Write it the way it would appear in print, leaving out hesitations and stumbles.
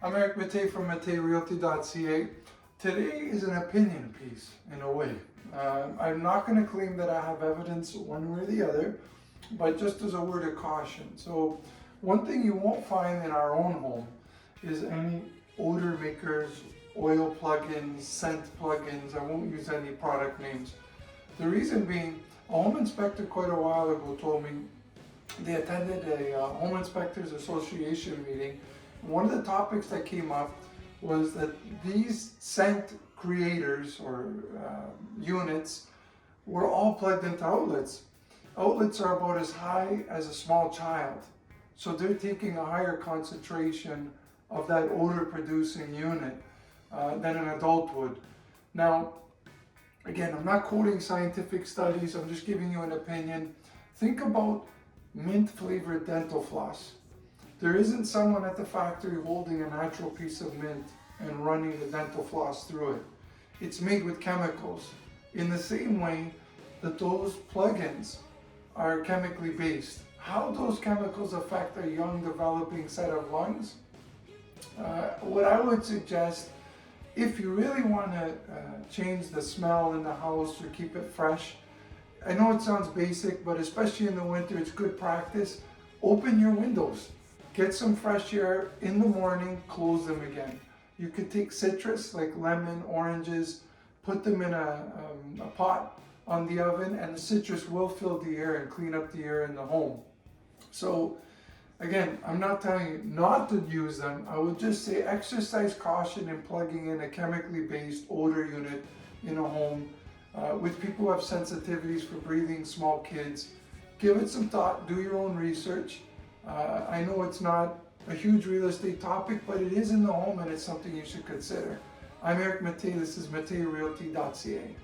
I'm Eric Mattei from matteirealty.ca. Today is an opinion piece, in a way. I'm not going to claim that I have evidence one way or the other, but just as a word of caution. So, one thing you won't find in our own home is any odor makers, oil plugins, scent plugins. I won't use any product names. The reason being, a home inspector quite a while ago told me they attended a Home Inspectors Association meeting. One of the topics that came up was that these scent creators or units were all plugged into outlets. Outlets are about as high as a small child, so they're taking a higher concentration of that odor producing unit than an adult would. Now, again, I'm not quoting scientific studies, I'm just giving you an opinion. Think about mint flavored dental floss. There isn't someone at the factory holding a natural piece of mint and running the dental floss through it. It's made with chemicals in the same way that those plugins are chemically based. How those chemicals affect a young developing set of lungs? What I would suggest, if you really want to change the smell in the house or keep it fresh, I know it sounds basic, but especially in the winter, it's good practice. Open your windows. Get some fresh air in the morning, close them again. You could take citrus like lemon, oranges, put them in a pot on the oven, and the citrus will fill the air and clean up the air in the home. So again, I'm not telling you not to use them. I would just say exercise caution in plugging in a chemically based odor unit in a home. With people who have sensitivities for breathing, small kids, give it some thought, do your own research. I know it's not a huge real estate topic, but it is in the home and it's something you should consider. I'm Eric Mattei, this is matteirealty.ca.